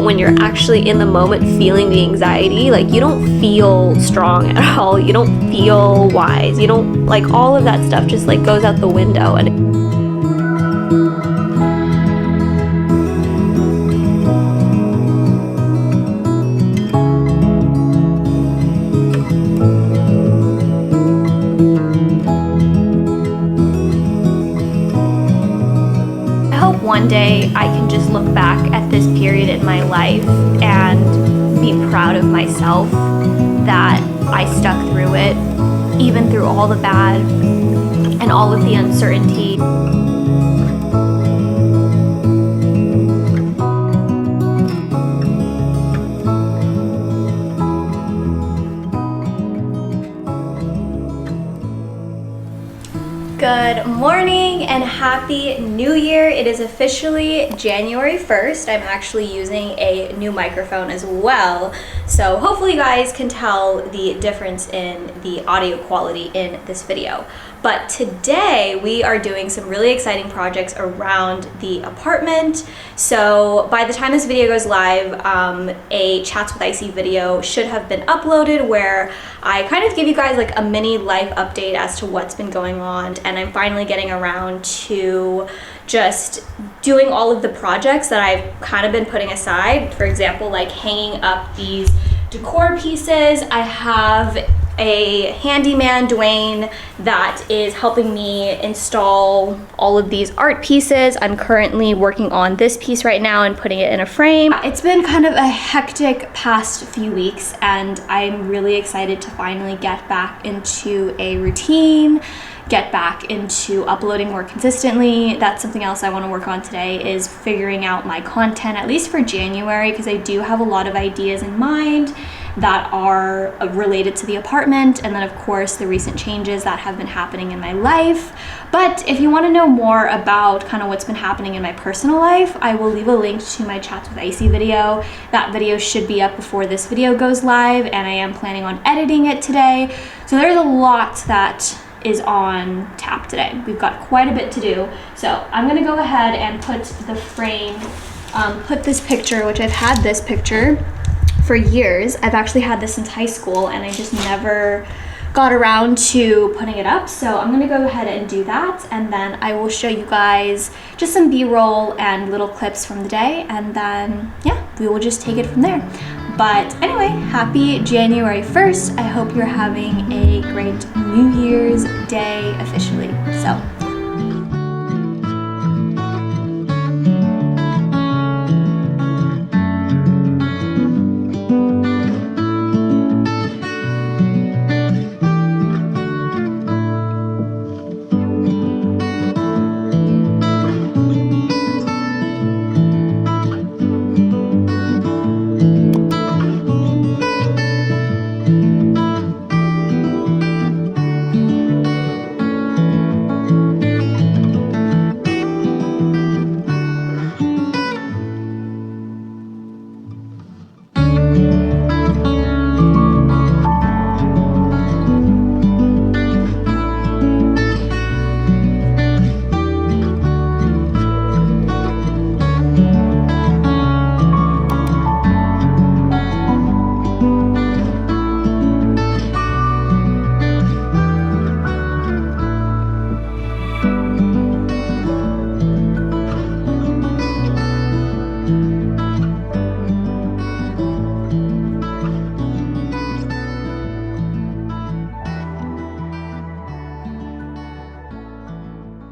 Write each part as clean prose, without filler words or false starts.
when you're actually in the moment feeling the anxiety, like you don't feel strong at all, you don't feel wise, you don't, like, all of that stuff just like goes out the window. And one day I can just look back at this period in my life and be proud of myself that I stuck through it, even through all the bad and all of the uncertainty. Good morning and happy new year. It is officially January 1st. I'm actually using a new microphone as well, so hopefully you guys can tell the difference in the audio quality in this video. But today we are doing some really exciting projects around the apartment. So by the time this video goes live, a Chats with Icie video should have been uploaded where I kind of give you guys like a mini life update as to what's been going on, and I'm finally getting around to just doing all of the projects that I've kind of been putting aside. For example, like hanging up these decor pieces. I have a handyman, Dwayne, that is helping me install all of these art pieces. I'm currently working on this piece right now and putting it in a frame. It's been kind of a hectic past few weeks, and I'm really excited to finally get back into a routine, get back into uploading more consistently. That's something else I want to work on today, is figuring out my content, at least for January, because I do have a lot of ideas in mind that are related to the apartment, and then of course the recent changes that have been happening in my life. But if you want to know more about kind of what's been happening in my personal life, I will leave a link to my Chats with Icie video. That video should be up before this video goes live, and I am planning on editing it today. So there's a lot that is on tap today. We've got quite a bit to do. So I'm gonna go ahead and put the frame, put this picture, which I've had this picture for years. I've actually had this since high school, and I just never got around to putting it up. So I'm gonna go ahead and do that, and then I will show you guys just some B-roll and little clips from the day, and then yeah, we will just take it from there. But anyway, happy January 1st. I hope you're having a great New Year's Day officially. So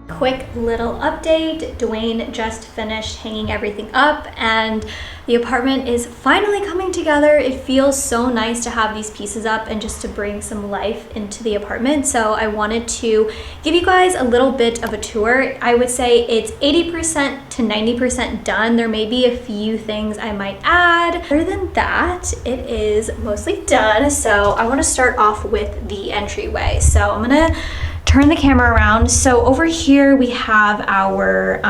quick little update. Dwayne just finished hanging everything up, and the apartment is finally coming together. It feels so nice to have these pieces up and just to bring some life into the apartment. So I wanted to give you guys a little bit of a tour. I would say it's 80% to 90% done. There may be a few things I might add. Other than that, it is mostly done. So I want to start off with the entryway. So I'm gonna turn the camera around. So over here we have our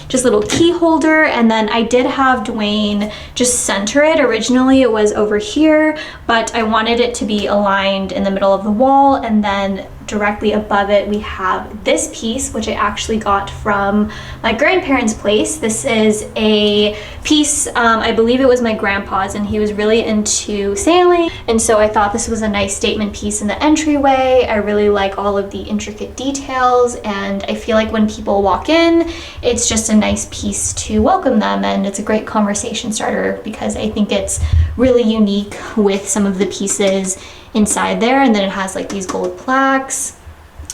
just little key holder, and then I did have Dwayne just center it. Originally it was over here, but I wanted it to be aligned in the middle of the wall, and then directly above it, we have this piece, which I actually got from my grandparents' place. This is a piece, I believe it was my grandpa's, and he was really into sailing. And so I thought this was a nice statement piece in the entryway. I really like all of the intricate details, and I feel like when people walk in, it's just a nice piece to welcome them, and it's a great conversation starter because I think it's really unique with some of the pieces inside there, and then it has like these gold plaques.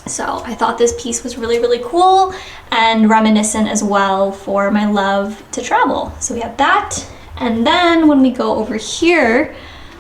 So I thought this piece was really, really cool and reminiscent as well for my love to travel. So we have that. And then when we go over here,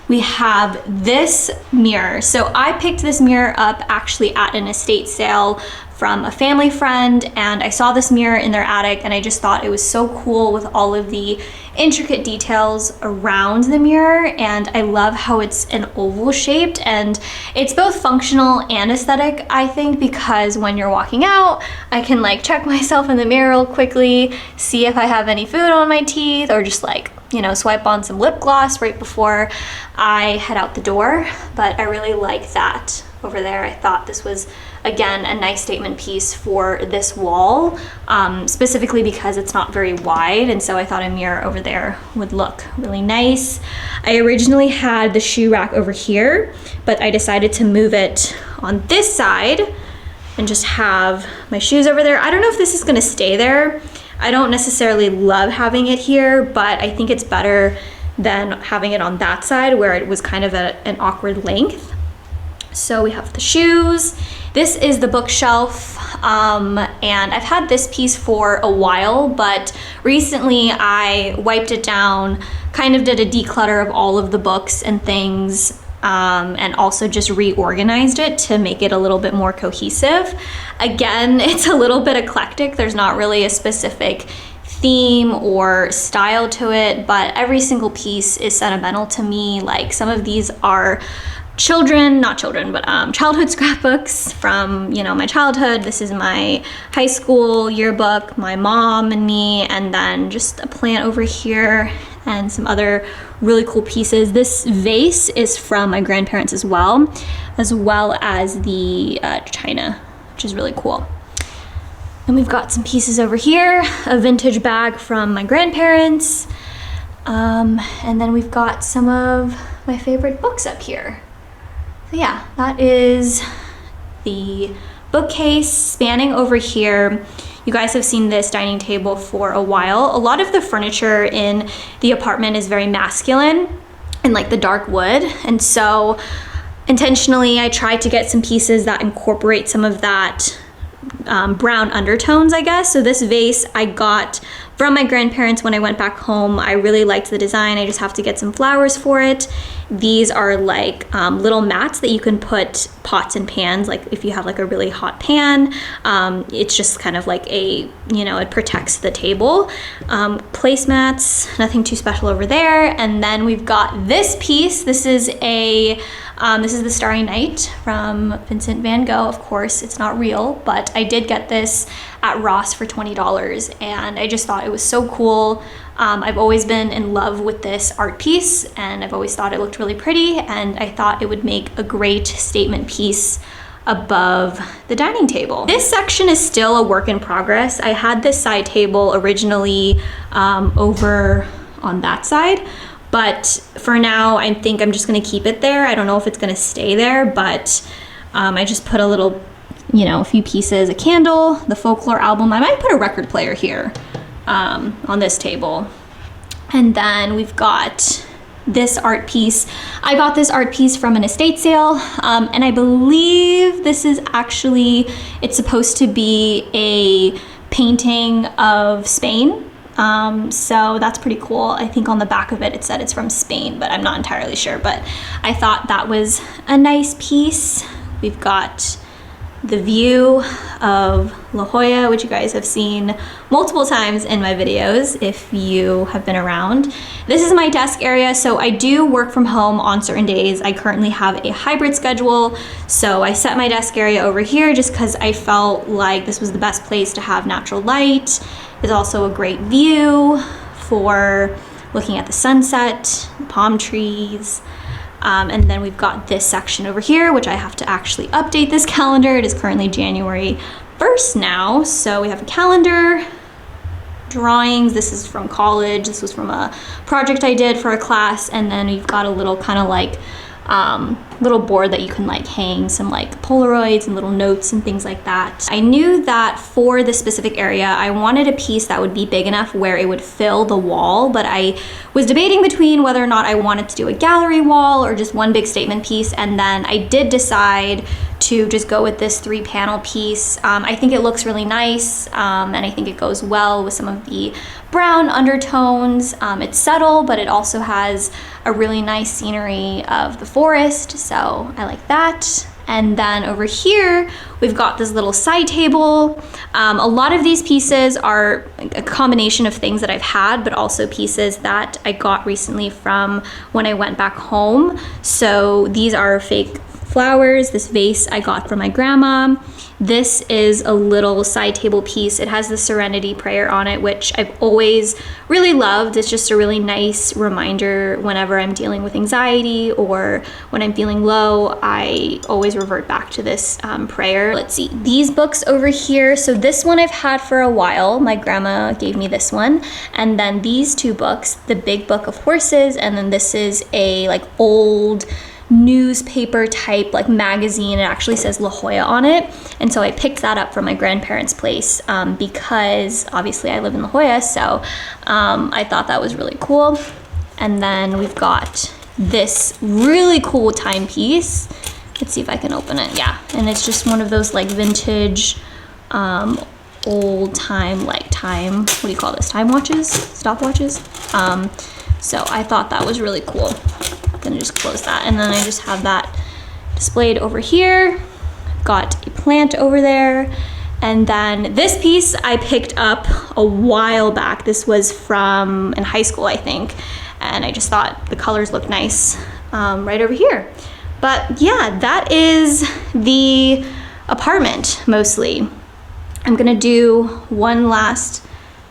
we have this mirror. So I picked this mirror up actually at an estate sale from a family friend, and I saw this mirror in their attic, and I just thought it was so cool with all of the intricate details around the mirror. And I love how it's an oval shaped, and it's both functional and aesthetic, I think, because when you're walking out, I can like check myself in the mirror real quickly, see if I have any food on my teeth, or just like, you know, swipe on some lip gloss right before I head out the door. But I really like that over there. I thought this was, again, a nice statement piece for this wall, specifically because it's not very wide, and so I thought a mirror over there would look really nice. I originally had the shoe rack over here, but I decided to move it on this side and just have my shoes over there. I don't know if this is gonna stay there. I don't necessarily love having it here, but I think it's better than having it on that side where it was kind of an awkward length. So we have the shoes. This is the bookshelf, and I've had this piece for a while, but recently I wiped it down, kind of did a declutter of all of the books and things, and also just reorganized it to make it a little bit more cohesive. Again, it's a little bit eclectic. There's not really a specific theme or style to it, but every single piece is sentimental to me. Like, some of these are childhood scrapbooks from, you know, my childhood. This is my high school yearbook, my mom and me, and then just a plant over here and some other really cool pieces. This vase is from my grandparents as well as the china, which is really cool. And we've got some pieces over here, a vintage bag from my grandparents, and then we've got some of my favorite books up here. So yeah, that is the bookcase. Spanning over here, you guys have seen this dining table for a while. A lot of the furniture in the apartment is very masculine and like the dark wood. And so intentionally, I tried to get some pieces that incorporate some of that brown undertones, I guess. So this vase I got from my grandparents when I went back home. I really liked the design. I just have to get some flowers for it. These are like little mats that you can put pots and pans, like if you have like a really hot pan. It's just kind of like a, you know, it protects the table. Placemats, nothing too special over there. And then we've got this piece. This is the Starry Night from Vincent van Gogh. Of course, it's not real, but I did get this at Ross for $20, and I just thought it was so cool. I've always been in love with this art piece, and I've always thought it looked really pretty, and I thought it would make a great statement piece above the dining table. This section is still a work in progress. I had this side table originally over on that side, but for now, I think I'm just gonna keep it there. I don't know if it's gonna stay there, but I just put a little, you know, a few pieces, a candle, the folklore album. I might put a record player here on this table. And then we've got this art piece. I got this art piece from an estate sale, and I believe this is actually, it's supposed to be a painting of Spain. So that's pretty cool. I think on the back of it, it said it's from Spain, but I'm not entirely sure. But I thought that was a nice piece. We've got the view of La Jolla, which you guys have seen multiple times in my videos if you have been around. This is my desk area, so I do work from home on certain days. I currently have a hybrid schedule, so I set my desk area over here just because I felt like this was the best place to have natural light. It's also a great view for looking at the sunset, palm trees. And then we've got this section over here, which I have to actually update this calendar. It is currently January 1st now. So we have a calendar, drawings. This is from college. This was from a project I did for a class. And then we've got a little kind of like little board that you can like hang some like Polaroids and little notes and things like that. I knew that for this specific area, I wanted a piece that would be big enough where it would fill the wall, but I was debating between whether or not I wanted to do a gallery wall or just one big statement piece, and then I did decide to just go with this 3-panel piece. I think it looks really nice, and I think it goes well with some of the brown undertones. It's subtle, but it also has a really nice scenery of the forest, so I like that. And then over here, we've got this little side table. A lot of these pieces are a combination of things that I've had, but also pieces that I got recently from when I went back home. So these are fake flowers. This vase I got from my grandma. This is a little side table piece. It has the Serenity Prayer on it, which I've always really loved. It's just a really nice reminder whenever I'm dealing with anxiety or when I'm feeling low, I always revert back to this prayer. Let's see, these books over here. So this one I've had for a while. My grandma gave me this one. And then these 2 books, the Big Book of Horses, and then this is a like old newspaper type like magazine. It actually says La Jolla on it, and so I picked that up from my grandparents' place because obviously I live in La Jolla, so I thought that was really cool. And then we've got this really cool timepiece. Let's see if I can open it. Yeah, and it's just one of those like vintage old time, like time, what do you call this, time watches, stopwatches. So I thought that was really cool. I'm gonna just close that, and then I just have that displayed over here. Got a plant over there, and then this piece I picked up a while back. This was from in high school, I think, and I just thought the colors look nice right over here. But yeah, that is the apartment mostly. I'm gonna do one last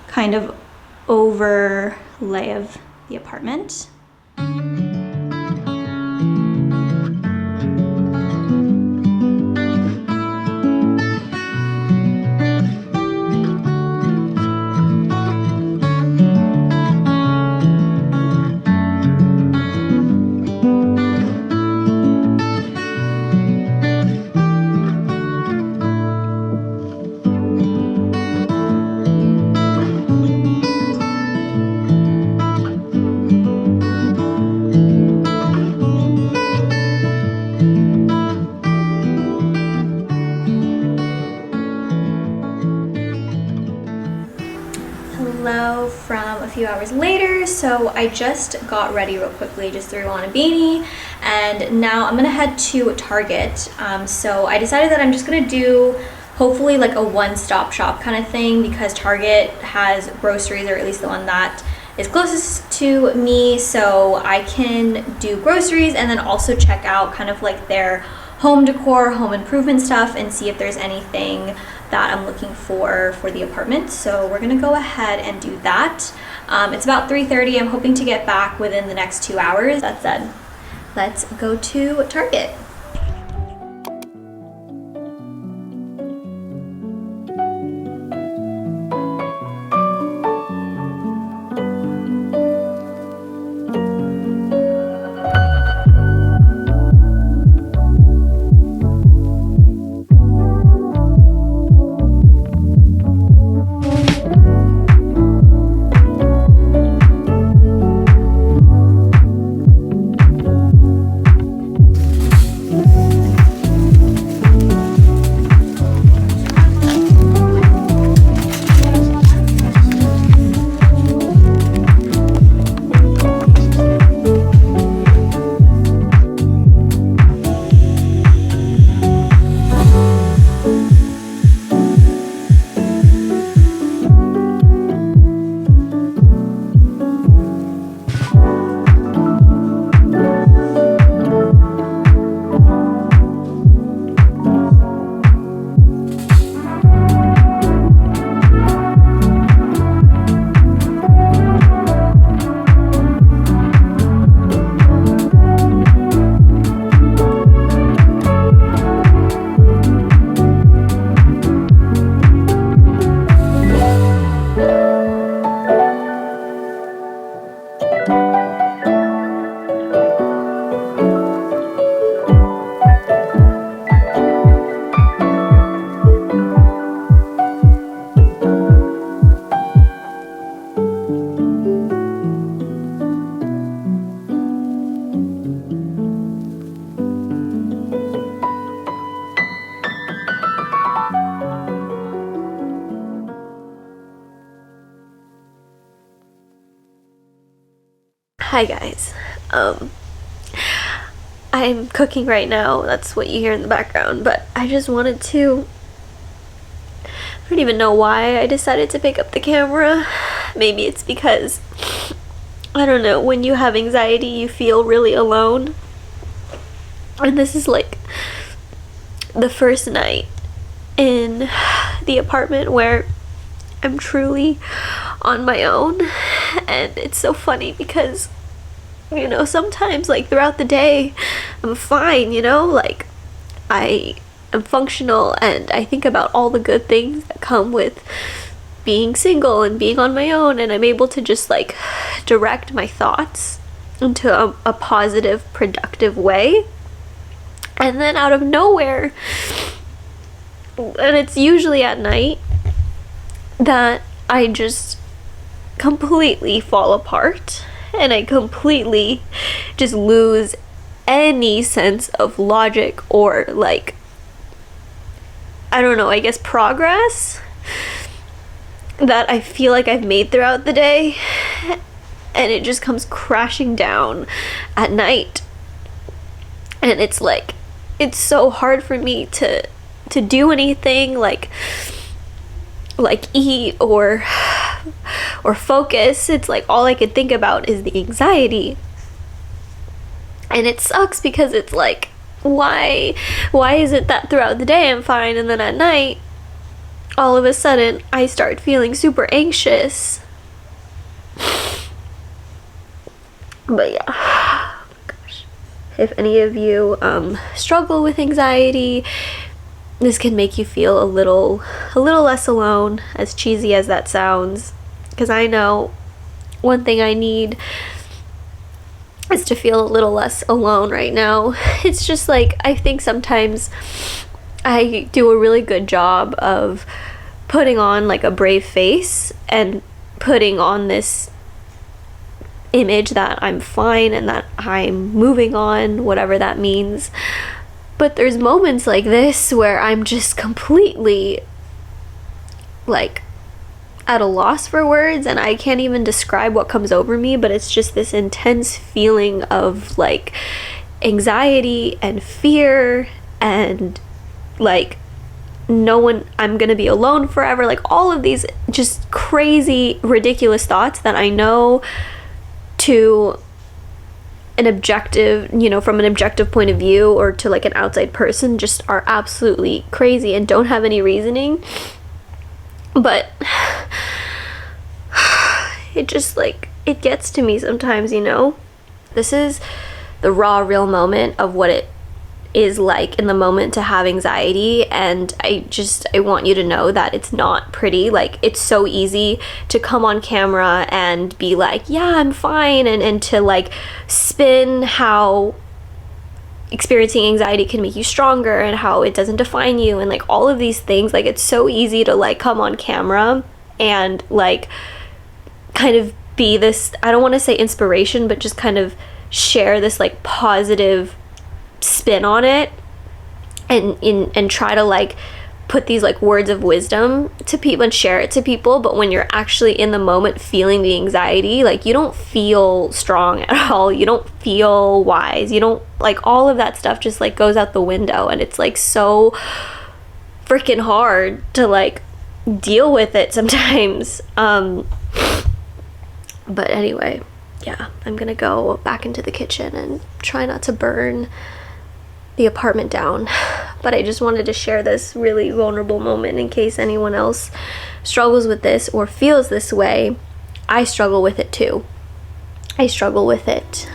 kind of overlay of the apartment. From a few hours later. So I just got ready real quickly, just threw on a beanie, and now I'm gonna head to Target. So I decided that I'm just gonna do hopefully like a one-stop shop kind of thing, because Target has groceries, or at least the one that is closest to me, so I can do groceries and then also check out kind of like their home decor, home improvement stuff, and see if there's anything that I'm looking for the apartment. So we're gonna go ahead and do that. It's about 3:30. I'm hoping to get back within the next 2 hours. That said, let's go to Target. Hi guys. I'm cooking right now. That's what you hear in the background, but I just wanted to, I don't even know why I decided to pick up the camera. Maybe it's because, I don't know, when you have anxiety you feel really alone. And this is like the first night in the apartment where I'm truly on my own. And it's so funny because, you know, sometimes like throughout the day I'm fine, you know, like I am functional and I think about all the good things that come with being single and being on my own, and I'm able to just like direct my thoughts into a positive, productive way. And then out of nowhere, and it's usually at night, that I just completely fall apart and I completely just lose any sense of logic or like, I don't know, I guess progress that I feel like I've made throughout the day, and it just comes crashing down at night. And it's like, it's so hard for me to do anything like eat or focus. It's like all I could think about is the anxiety. And it sucks because it's like, why is it that throughout the day I'm fine and then at night all of a sudden I start feeling super anxious? But yeah, gosh, if any of you struggle with anxiety, this can make you feel a little less alone, as cheesy as that sounds, because I know one thing I need is to feel a little less alone right now. It's just like, I think sometimes I do a really good job of putting on like a brave face and putting on this image that I'm fine and that I'm moving on, whatever that means. But there's moments like this where I'm just completely like at a loss for words, and I can't even describe what comes over me, but it's just this intense feeling of like anxiety and fear and like I'm gonna be alone forever, like all of these just crazy, ridiculous thoughts that I know to an objective, you know, from an objective point of view or to like an outside person, just are absolutely crazy and don't have any reasoning. But it just like, it gets to me sometimes, you know. This is the raw, real moment of what it is like in the moment to have anxiety, and I want you to know that it's not pretty. Like, it's so easy to come on camera and be like, yeah, I'm fine, and to like spin how experiencing anxiety can make you stronger and how it doesn't define you and like all of these things. Like, it's so easy to like come on camera and like kind of be this, I don't want to say inspiration, but just kind of share this like positive spin on it and try to like put these like words of wisdom to people and share it to people. But when you're actually in the moment feeling the anxiety, like, you don't feel strong at all, you don't feel wise, you don't, like, all of that stuff just like goes out the window, and it's like so freaking hard to like deal with it sometimes. But anyway, yeah, I'm gonna go back into the kitchen and try not to burn the apartment down. But I just wanted to share this really vulnerable moment in case anyone else struggles with this or feels this way. I struggle with it too. I struggle with it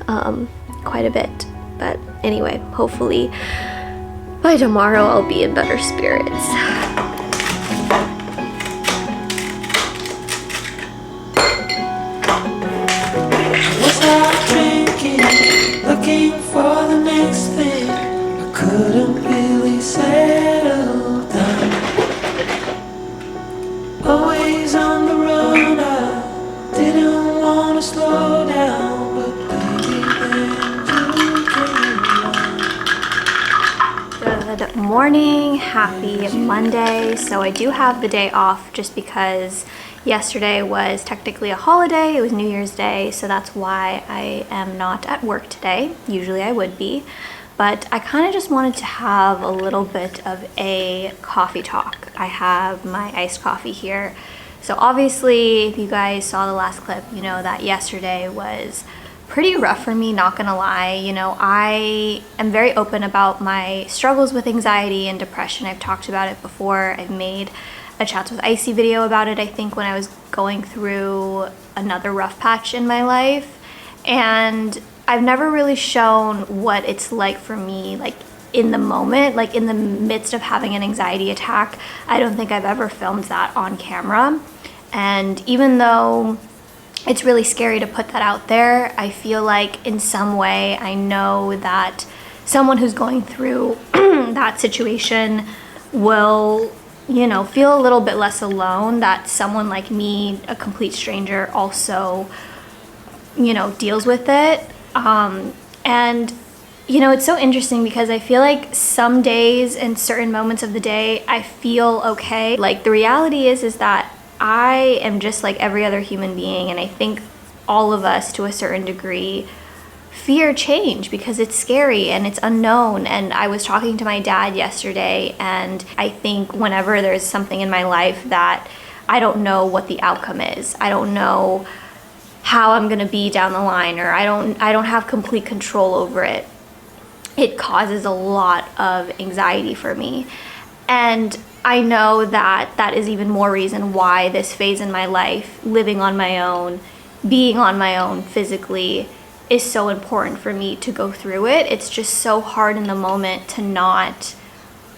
quite a bit. But anyway, hopefully by tomorrow I'll be in better spirits. Looking for the next thing, I couldn't really settle down. Always on the run, I didn't want to slow down, but baby, then you came. Good morning, happy Monday. So I do have the day off just because Yesterday was technically a holiday. It was New Year's Day, so that's why I am not at work today. Usually I would be, but I kind of just wanted to have a little bit of a coffee talk. I have my iced coffee here. So obviously, if you guys saw the last clip, you know that yesterday was pretty rough for me, not gonna lie. You know, I am very open about my struggles with anxiety and depression. I've talked about it before. I've made a Chats with Icie video about it, I think, when I was going through another rough patch in my life. And I've never really shown what it's like for me, like in the moment, like in the midst of having an anxiety attack. I don't think I've ever filmed that on camera. And even though it's really scary to put that out there, I feel like in some way I know that someone who's going through that situation will, you know, feel a little bit less alone, that someone like me, a complete stranger, also, you know, deals with it. And you know, it's so interesting because I feel like some days and certain moments of the day I feel okay. Like the reality is that I am just like every other human being, and I think all of us to a certain degree fear change because it's scary and it's unknown. And I was talking to my dad yesterday, and I think whenever there's something in my life that I don't know what the outcome is, I don't know how I'm gonna be down the line, or I don't have complete control over it, it causes a lot of anxiety for me. And I know that that is even more reason why this phase in my life, living on my own, being on my own physically, is so important for me to go through it. It's just so hard in the moment to not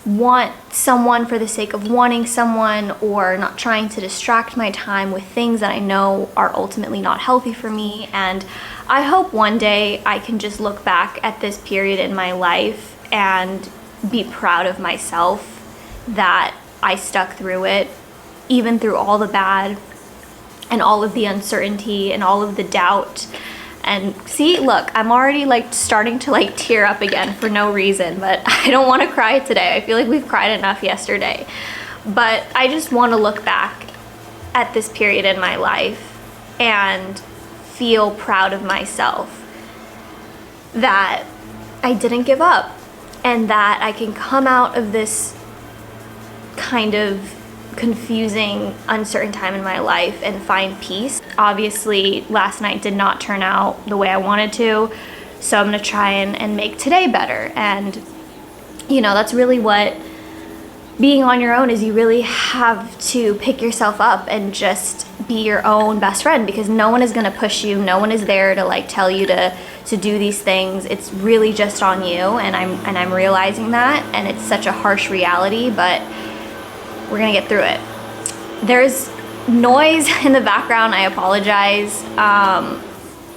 want someone for the sake of wanting someone, or not trying to distract my time with things that I know are ultimately not healthy for me. And I hope one day I can just look back at this period in my life and be proud of myself that I stuck through it, even through all the bad and all of the uncertainty and all of the doubt. And see, look, I'm already like starting to like tear up again for no reason, but I don't want to cry today. I feel like we've cried enough yesterday. But I just want to look back at this period in my life and feel proud of myself that I didn't give up, and that I can come out of this kind of confusing, uncertain time in my life and find peace. Obviously, last night did not turn out the way I wanted to, so I'm gonna try and make today better. And you know, that's really what being on your own is. You really have to pick yourself up and just be your own best friend, because no one is gonna push you, no one is there to like tell you to do these things. It's really just on you, and I'm realizing that, and it's such a harsh reality, but we're gonna get through it. There's noise in the background, I apologize.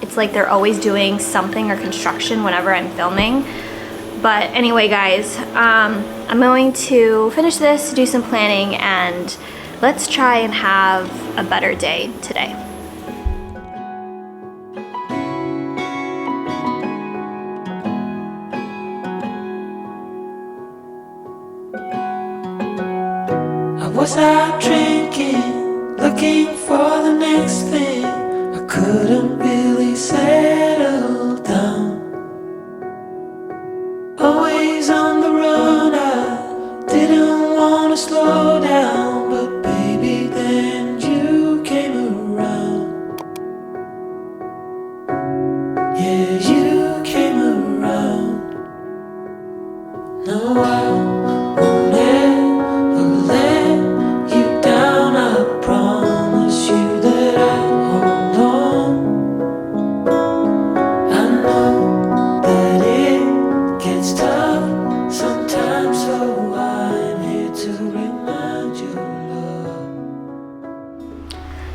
It's like they're always doing something or construction whenever I'm filming. But anyway, guys, I'm going to finish this, do some planning, and let's try and have a better day today. Was out drinking, looking for the next thing. I couldn't really settle down. Always on the run, I didn't want to slow down. But baby, then you came around. Yeah, you came around. No, I won't ever let you down. I promise you that I hold on. I know that it gets tough sometimes, so I'm here to remind you, love.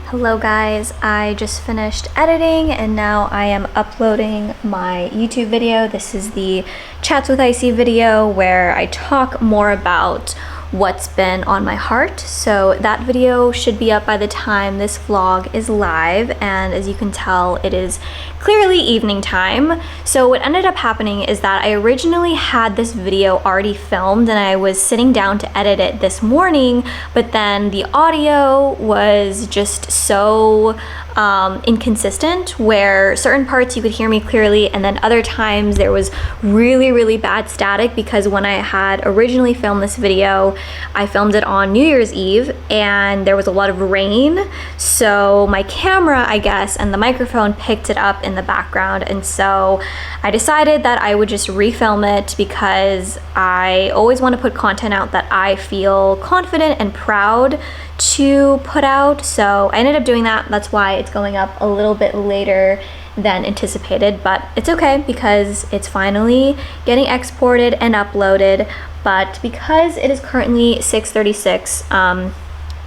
Hello guys, I just finished editing and now I am uploading my YouTube video. This is the Chats with Icie video where I talk more about what's been on my heart. So that video should be up by the time this vlog is live, and as you can tell, it is clearly evening time. So what ended up happening is that I originally had this video already filmed and I was sitting down to edit it this morning, but then the audio was just so inconsistent, where certain parts you could hear me clearly and then other times there was really bad static, because when I had originally filmed this video, I filmed it on New Year's Eve and there was a lot of rain, so my camera, I guess, and the microphone picked it up in the background, and so I decided that I would just refilm it because I always want to put content out that I feel confident and proud to put out. So I ended up doing that. That's why it's going up a little bit later than anticipated, but it's okay because it's finally getting exported and uploaded. But because it is currently 6:36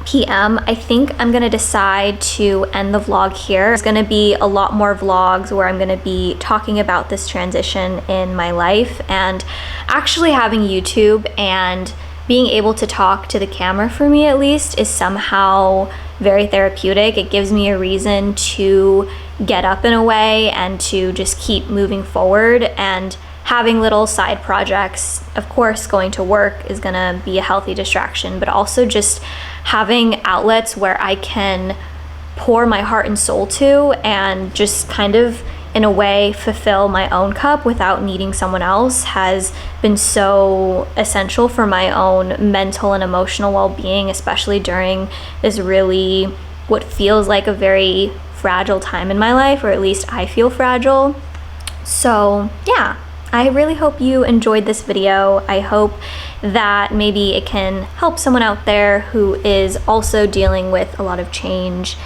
p.m., I think I'm gonna decide to end the vlog here. There's gonna be a lot more vlogs where I'm gonna be talking about this transition in my life, and actually having YouTube and being able to talk to the camera, for me at least, is somehow very therapeutic. It gives me a reason to get up in a way and to just keep moving forward, and having little side projects, of course going to work is gonna be a healthy distraction, but also just having outlets where I can pour my heart and soul to and just kind of in a way fulfill my own cup without needing someone else has been so essential for my own mental and emotional well-being, especially during this really what feels like a very fragile time in my life, or at least I feel fragile. So yeah, I really hope you enjoyed this video. I hope that maybe it can help someone out there who is also dealing with a lot of change.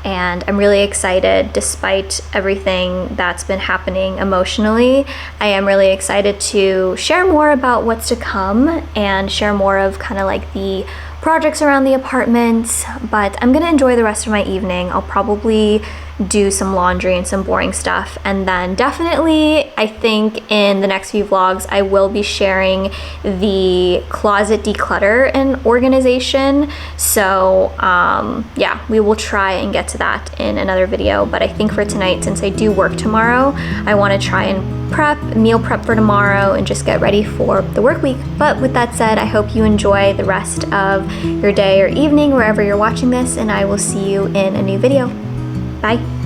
And I'm really excited, despite everything that's been happening emotionally. I am really excited to share more about what's to come and share more of kind of like the projects around the apartment. But I'm gonna enjoy the rest of my evening. I'll probably do some laundry and some boring stuff, and then definitely I think in the next few vlogs I will be sharing the closet declutter and organization. So yeah, we will try and get to that in another video, but I think for tonight, since I do work tomorrow, I want to try and meal prep for tomorrow and just get ready for the work week. But with that said, I hope you enjoy the rest of your day or evening wherever you're watching this, and I will see you in a new video. Bye.